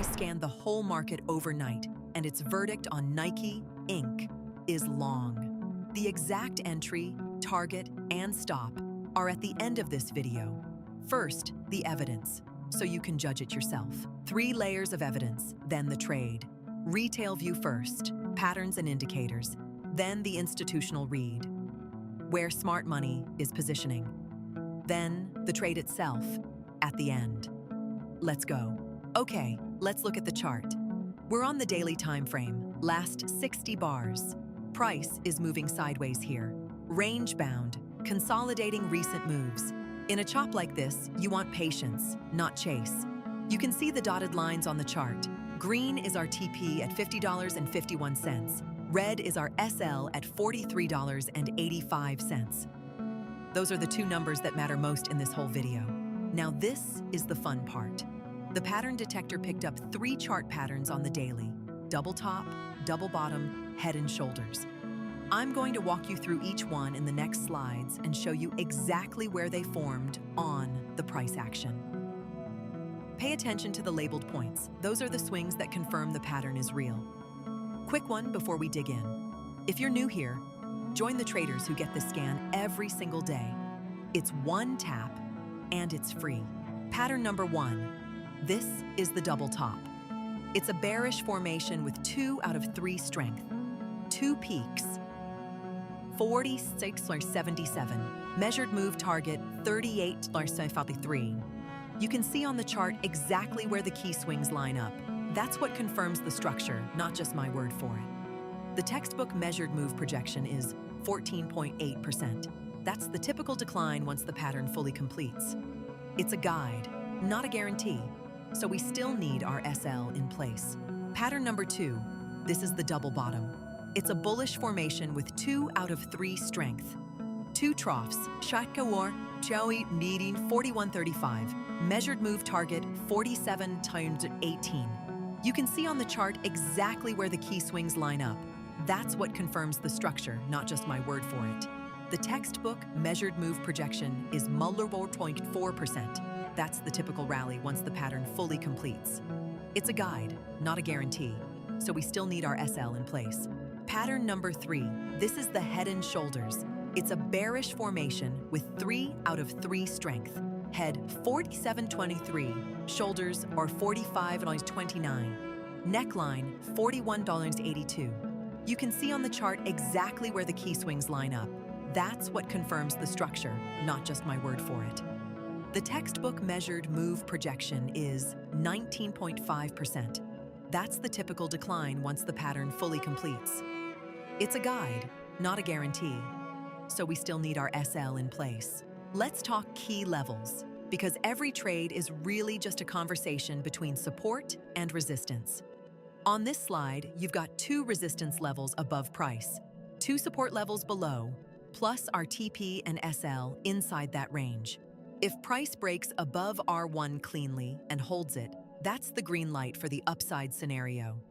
scanned the whole market overnight, and its verdict on Nike Inc. is long. The exact entry, target, and stop are at the end of this video. First, the evidence, so you can judge it yourself. 3 layers of evidence, then the trade. Retail view first, patterns and indicators, then the institutional read, where smart money is positioning. Then the trade itself, at the end. Let's go. Okay, let's look at the chart. We're on the daily time frame, last 60 bars. Price is moving sideways here. Range bound, consolidating recent moves. In a chop like this, you want patience, not chase. You can see the dotted lines on the chart. Green is our TP at $50.51. Red is our SL at $43.85. Those are the 2 numbers that matter most in this whole video. Now this is the fun part. The pattern detector picked up 3 chart patterns on the daily: double top, double bottom, head and shoulders. I'm going to walk you through each one in the next slides and show you exactly where they formed on the price action. Pay attention to the labeled points. Those are the swings that confirm the pattern is real. Quick one before we dig in. If you're new here, join the traders who get this scan every single day. It's 1 tap and it's free. Pattern number 1. This is the double top. It's a bearish formation with 2 out of 3 strength. 2 peaks. 46.77. Measured move target 38.53. You can see on the chart exactly where the key swings line up. That's what confirms the structure, not just my word for it. The textbook measured move projection is 14.8%. That's the typical decline once the pattern fully completes. It's a guide, not a guarantee, so we still need our SL in place. Pattern number 2, this is the double bottom. It's a bullish formation with 2 out of 3 strength. 2 troughs, Shatkawar, Chowi needing 41.35, measured move target 47.18. You can see on the chart exactly where the key swings line up. That's what confirms the structure, not just my word for it. The textbook measured move projection is 0.4%. That's the typical rally once the pattern fully completes. It's a guide, not a guarantee, so we still need our SL in place. Pattern number 3, this is the head and shoulders. It's a bearish formation with 3 out of 3 strength. Head 47.23, shoulders are 45.29, neckline $41.82. You can see on the chart exactly where the key swings line up. That's what confirms the structure, not just my word for it. The textbook measured move projection is 19.5%. That's the typical decline once the pattern fully completes. It's a guide, not a guarantee, so we still need our SL in place. Let's talk key levels, because every trade is really just a conversation between support and resistance. On this slide, you've got 2 resistance levels above price, 2 support levels below, plus our TP and SL inside that range. If price breaks above R1 cleanly and holds it, that's the green light for the upside scenario.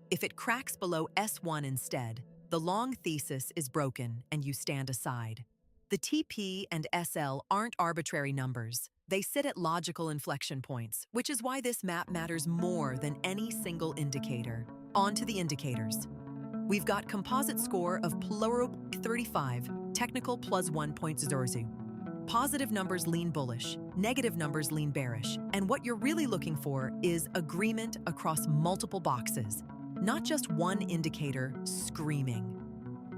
If it cracks below S1 instead, the long thesis is broken and you stand aside. The TP and SL aren't arbitrary numbers. They sit at logical inflection points, which is why this map matters more than any single indicator. On to the indicators. We've got composite score of +35, technical +1.00. Positive numbers lean bullish, negative numbers lean bearish, and what you're really looking for is agreement across multiple boxes, not just one indicator screaming.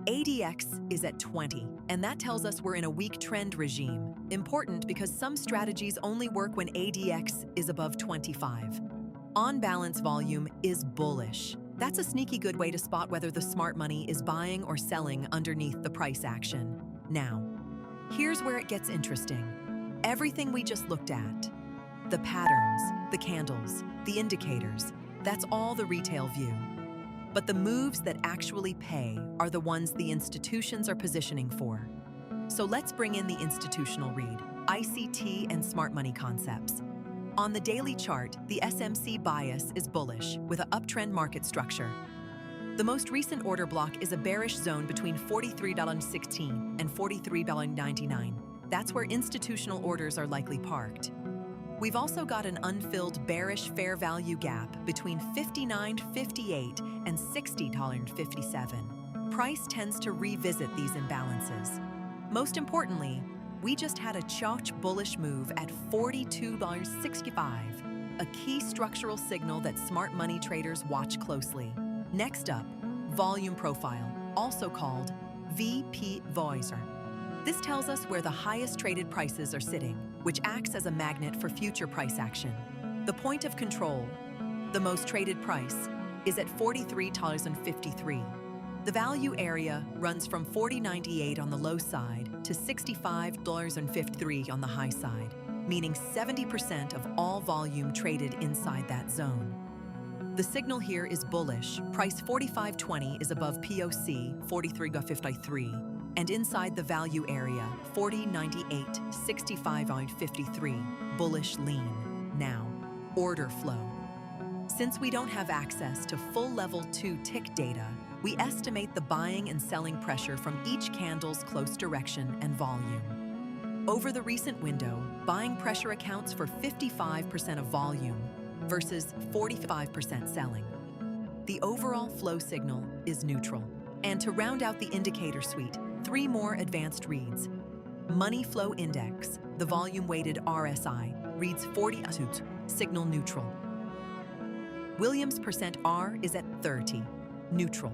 ADX is at 20, and that tells us we're in a weak trend regime. Important because some strategies only work when ADX is above 25. On-balance volume is bullish. That's a sneaky good way to spot whether the smart money is buying or selling underneath the price action. Now, here's where it gets interesting. Everything we just looked at, the patterns, the candles, the indicators, that's all the retail view. But the moves that actually pay are the ones the institutions are positioning for. So let's bring in the institutional read, ICT and smart money concepts. On the daily chart, the SMC bias is bullish with an uptrend market structure. The most recent order block is a bearish zone between $43.16 and $43.99. That's where institutional orders are likely parked. We've also got an unfilled bearish fair value gap between $59.58 and $60.57. Price tends to revisit these imbalances. Most importantly, we just had a bullish move at $42.65, a key structural signal that smart money traders watch closely. Next up, volume profile, also called FVGs. This tells us where the highest traded prices are sitting, which acts as a magnet for future price action. The point of control, the most traded price, is at $43.53. The value area runs from $40.98 on the low side to $65.53 on the high side, meaning 70% of all volume traded inside that zone. The signal here is bullish. Price 45.20 is above POC 43.53. And inside the value area, 40.98, 65.53, bullish lean. Now, order flow. Since we don't have access to full level 2 tick data, we estimate the buying and selling pressure from each candle's close direction and volume. Over the recent window, buying pressure accounts for 55% of volume versus 45% selling. The overall flow signal is neutral. And to round out the indicator suite, 3 more advanced reads. Money Flow Index, the volume-weighted RSI, reads 40, signal neutral. Williams % R is at 30, neutral.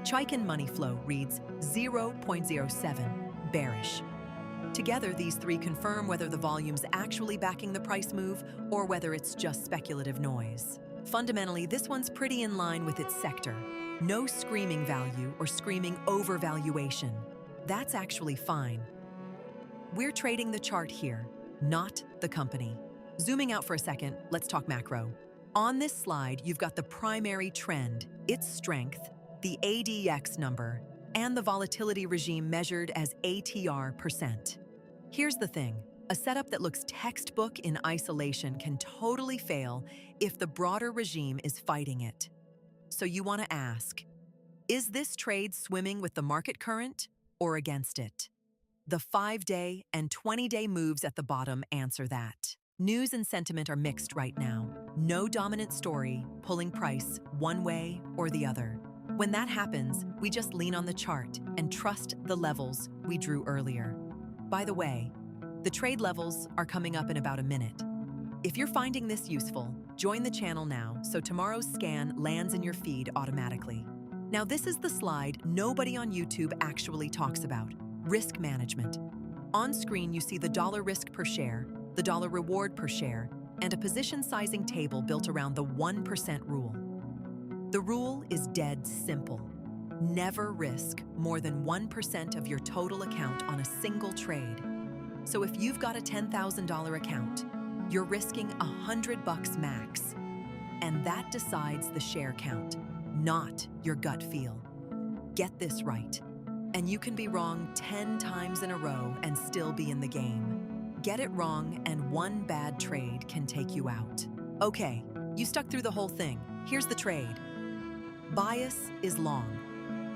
Chaikin Money Flow reads 0.07, bearish. Together, these 3 confirm whether the volume's actually backing the price move or whether it's just speculative noise. Fundamentally, this one's pretty in line with its sector. No screaming value or screaming overvaluation. That's actually fine. We're trading the chart here, not the company. Zooming out for a second, let's talk macro. On this slide, you've got the primary trend, its strength, the ADX number, and the volatility regime measured as ATR %. Here's the thing. A setup that looks textbook in isolation can totally fail if the broader regime is fighting it. So you want to ask, is this trade swimming with the market current or against it? The 5-day and 20-day moves at the bottom answer that. News and sentiment are mixed right now. No dominant story pulling price one way or the other. When that happens, we just lean on the chart and trust the levels we drew earlier. By the way, the trade levels are coming up in about a minute. If you're finding this useful, join the channel now so tomorrow's scan lands in your feed automatically. Now this is the slide nobody on YouTube actually talks about, risk management. On screen you see the dollar risk per share, the dollar reward per share, and a position sizing table built around the 1% rule. The rule is dead simple. Never risk more than 1% of your total account on a single trade. So if you've got a $10,000 account, you're risking $100 max. And that decides the share count, not your gut feel. Get this right. And you can be wrong 10 times in a row and still be in the game. Get it wrong and one bad trade can take you out. Okay, you stuck through the whole thing. Here's the trade. Bias is long.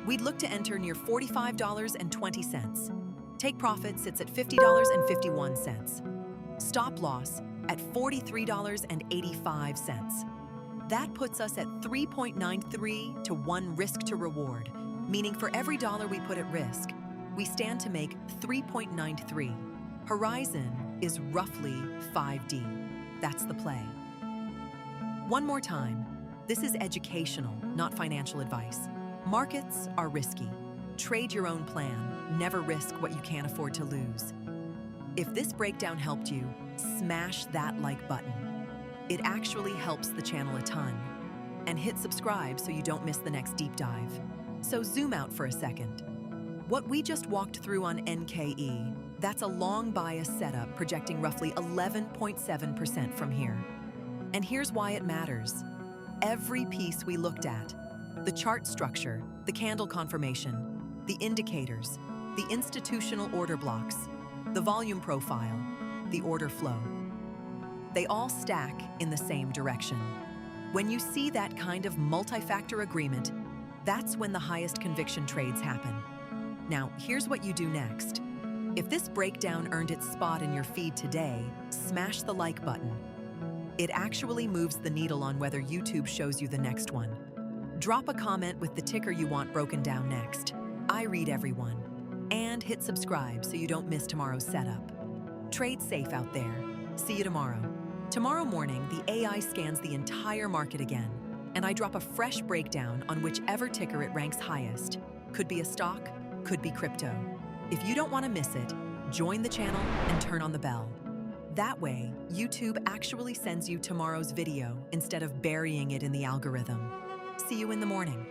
We'd look to enter near $45.20. Take profit sits at $50.51. Stop loss at $43.85. That puts us at 3.93 to 1 risk to reward, meaning for every dollar we put at risk, we stand to make 3.93. Horizon is roughly 5D. That's the play. One more time, this is educational, not financial advice. Markets are risky. Trade your own plan, never risk what you can't afford to lose. If this breakdown helped you, smash that like button. It actually helps the channel a ton. And hit subscribe so you don't miss the next deep dive. So zoom out for a second. What we just walked through on NKE, that's a long bias setup projecting roughly 11.7% from here. And here's why it matters. Every piece we looked at, the chart structure, the candle confirmation, the indicators, the institutional order blocks, the volume profile, the order flow. They all stack in the same direction. When you see that kind of multi-factor agreement, that's when the highest conviction trades happen. Now, here's what you do next. If this breakdown earned its spot in your feed today, smash the like button. It actually moves the needle on whether YouTube shows you the next one. Drop a comment with the ticker you want broken down next. I read everyone. And hit subscribe so you don't miss tomorrow's setup. Trade safe out there. See you tomorrow. Tomorrow morning, the AI scans the entire market again, and I drop a fresh breakdown on whichever ticker it ranks highest. Could be a stock, could be crypto. If you don't want to miss it, join the channel and turn on the bell. That way, YouTube actually sends you tomorrow's video instead of burying it in the algorithm. See you in the morning.